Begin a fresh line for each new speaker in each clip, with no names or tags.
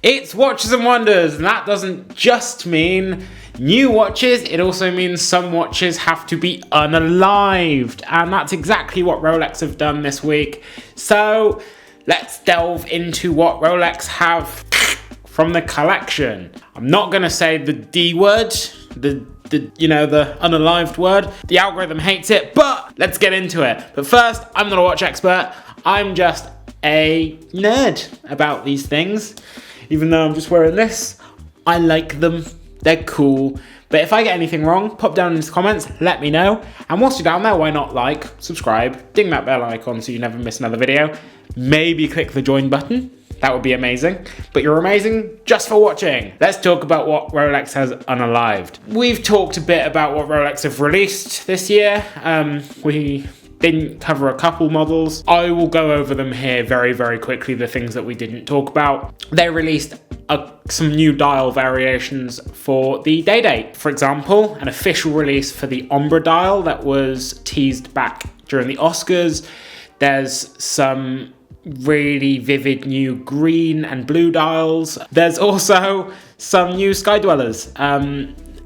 It's Watches and Wonders, and that doesn't just mean new watches, it also means some watches have to be unalived, and that's exactly what Rolex have done this week. So let's delve into what Rolex have from the collection. I'm not gonna say the D word, the unalived word. The algorithm hates it, but let's get into it. But first, I'm not a watch expert. I'm just a nerd about these things. Even though I'm just wearing this, I like them. They're cool. But if I get anything wrong, pop down in the comments, let me know. And whilst you're down there, why not like, subscribe, ding that bell icon so you never miss another video. Maybe click the join button. That would be amazing. But you're amazing just for watching. Let's talk about what Rolex has unalived. We've talked a bit about what Rolex have released this year. We didn't cover a couple models. I will go over them here very, very quickly, the things that we didn't talk about. They released some new dial variations for the day date. For example, an official release for the ombre dial that was teased back during the Oscars. There's some really vivid new green and blue dials. There's also some new sky dwellers.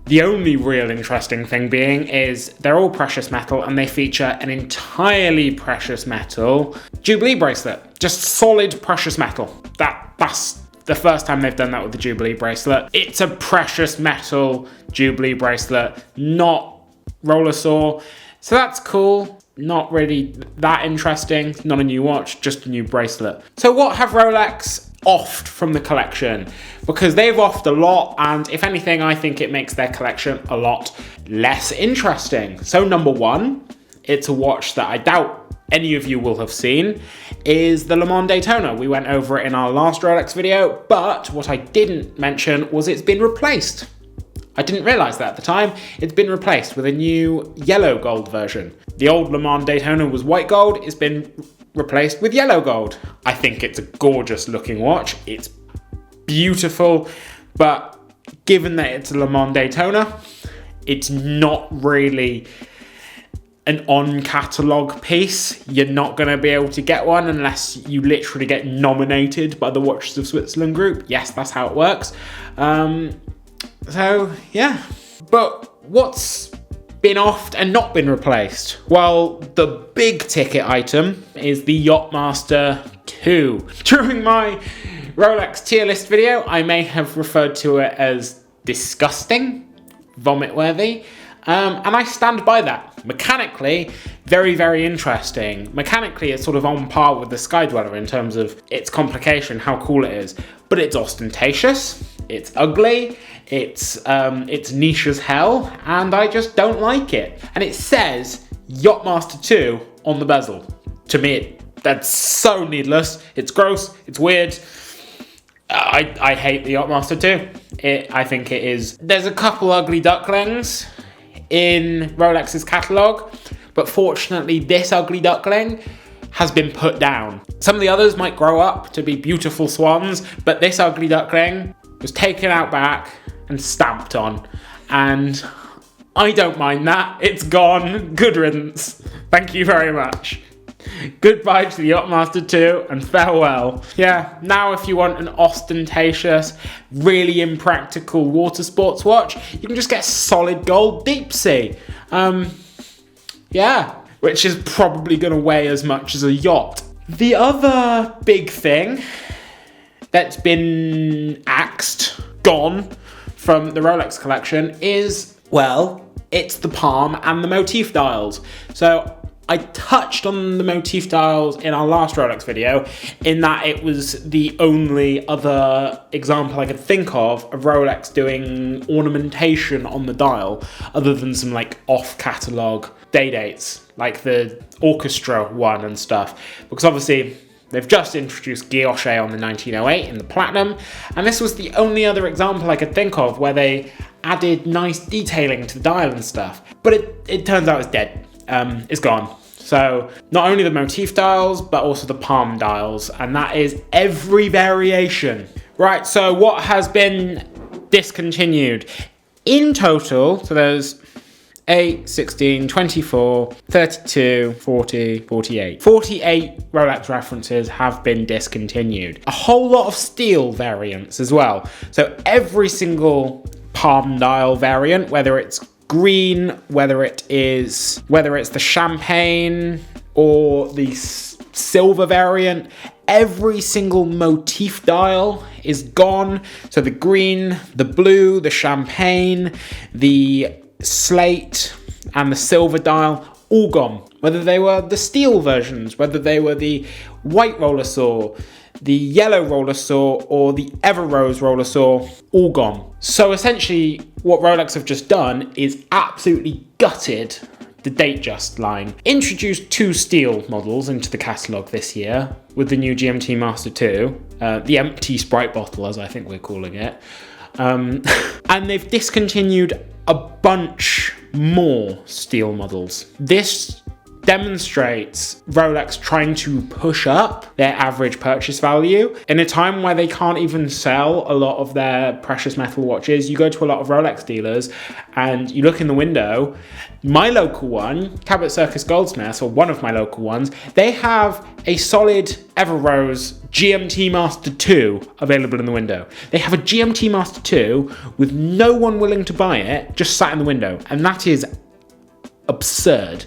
The only real interesting thing being is they're all precious metal and they feature an entirely precious metal Jubilee bracelet. Just solid precious metal. That's the first time they've done that with the Jubilee bracelet. It's a precious metal Jubilee bracelet, not roller saw. So that's cool. Not really that interesting. Not a new watch, just a new bracelet. So what have Rolex offed from the collection? Because they've offed a lot, and if anything, I think it makes their collection a lot less interesting. So number one, it's a watch that I doubt any of you will have seen, is the Le Mans Daytona. We went over it in our last Rolex video, but what I didn't mention was it's been replaced. I didn't realize that at the time. It's been replaced with a new yellow gold version. The old Le Mans Daytona was white gold. It's been replaced with yellow gold. I think it's a gorgeous looking watch. It's beautiful, but given that it's a Le Mans Daytona, it's not really an on-catalogue piece. You're not going to be able to get one unless you literally get nominated by the Watches of Switzerland group. Yes, that's how it works. So, yeah. But what's been offed and not been replaced? Well, the big ticket item is the Yacht-Master 2. During my Rolex tier list video, I may have referred to it as disgusting, vomit-worthy, and I stand by that. Mechanically, very, very interesting. Mechanically, it's sort of on par with the Sky Dweller in terms of its complication, how cool it is. But it's ostentatious, it's ugly, it's niche as hell, and I just don't like it. And it says Yacht-Master 2 on the bezel. To me, that's so needless. It's gross, it's weird. I hate the Yacht-Master 2. I think it is. There's a couple ugly ducklings in Rolex's catalogue, but fortunately this ugly duckling has been put down. Some of the others might grow up to be beautiful swans, but this ugly duckling was taken out back and stamped on, and I don't mind that. It's gone. Good riddance. Thank you very much. Goodbye to the Yacht-Master 2 and farewell. Yeah, now if you want an ostentatious, really impractical water sports watch, you can just get solid gold deep sea. Yeah, which is probably going to weigh as much as a yacht. The other big thing that's been axed, gone from the Rolex collection is, well, it's the palm and the motif dials. So I touched on the motif dials in our last Rolex video, in that it was the only other example I could think of Rolex doing ornamentation on the dial, other than some like off-catalogue day dates, like the orchestra one and stuff. Because obviously they've just introduced guilloche on the 1908 in the platinum, and this was the only other example I could think of where they added nice detailing to the dial and stuff. But it turns out it's dead. It's gone. So not only the motif dials, but also the palm dials, and that is every variation. Right, so what has been discontinued? In total, so there's 8, 16, 24, 32, 40, 48. 48 Rolex references have been discontinued. A whole lot of steel variants as well. So every single palm dial variant, whether it's green, whether it's the champagne or the silver variant, every single motif dial is gone. So the green, the blue, the champagne, the slate and the silver dial, all gone. Whether they were the steel versions, whether they were the white roller saw, the yellow roller saw or the ever rose roller saw, all gone. So essentially what Rolex have just done is absolutely gutted the datejust line. Introduced 2 steel models into the catalogue this year with the new GMT Master 2, the empty Sprite bottle as I think we're calling it. And they've discontinued a bunch more steel models. This demonstrates Rolex trying to push up their average purchase value in a time where they can't even sell a lot of their precious metal watches. You go to a lot of Rolex dealers and you look in the window. My local one, Cabot Circus Goldsmiths, or one of my local ones, they have a solid Ever Rose GMT Master 2 available in the window. They have a GMT Master 2 with no one willing to buy it, just sat in the window. And that is absurd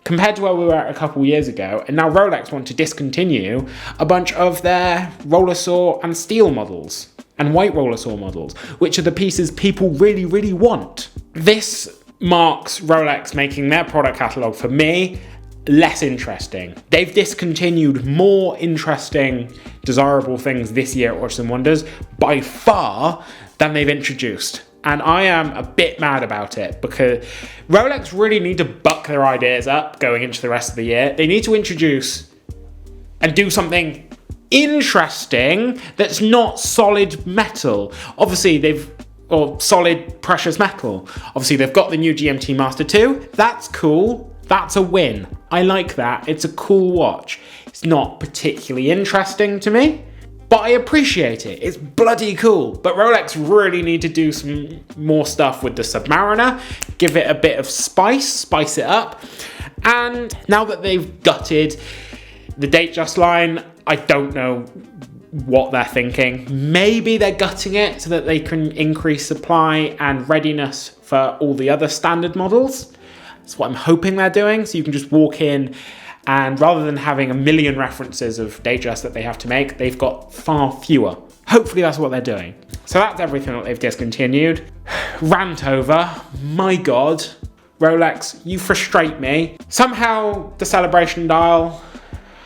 compared to where we were at a couple years ago. And now Rolex want to discontinue a bunch of their roller saw and steel models and white roller saw models, which are the pieces people really, really want. This marks Rolex making their product catalogue, for me, less interesting. They've discontinued more interesting, desirable things this year at Watches and Wonders by far than they've introduced. And I am a bit mad about it because Rolex really need to buck their ideas up going into the rest of the year. They need to introduce and do something interesting that's not solid metal. Obviously, or solid precious metal. Obviously, they've got the new GMT Master 2. That's cool. That's a win. I like that. It's a cool watch. It's not particularly interesting to me, but I appreciate it. It's bloody cool. But Rolex really need to do some more stuff with the Submariner, give it a bit of spice it up. And now that they've gutted the datejust line, I don't know what they're thinking. Maybe they're gutting it so that they can increase supply and readiness for all the other standard models. That's what I'm hoping they're doing. So you can just walk in and rather than having a million references of datejust that they have to make, they've got far fewer. Hopefully that's what they're doing. So that's everything that they've discontinued. Rant over. My God. Rolex, you frustrate me. Somehow the celebration dial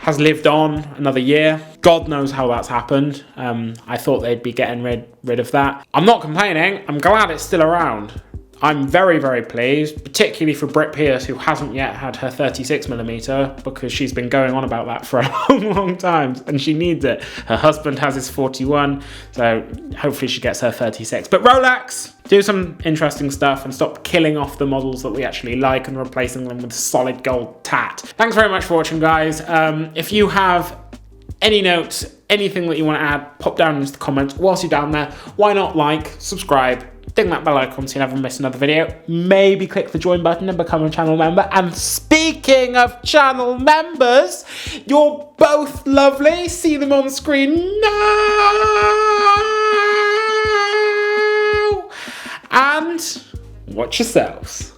has lived on another year. God knows how that's happened. I thought they'd be getting rid of that. I'm not complaining. I'm glad it's still around. I'm very, very pleased, particularly for Britt Pierce, who hasn't yet had her 36mm, because she's been going on about that for a long, long time, and she needs it. Her husband has his 41, so hopefully she gets her 36. But Rolex, do some interesting stuff and stop killing off the models that we actually like and replacing them with solid gold tat. Thanks very much for watching, guys. If you have any notes, anything that you want to add, pop down into the comments. Whilst you're down there, why not like, subscribe, ding that bell icon so you never miss another video. Maybe click the join button and become a channel member. And speaking of channel members, you're both lovely. See them on screen now. And watch yourselves.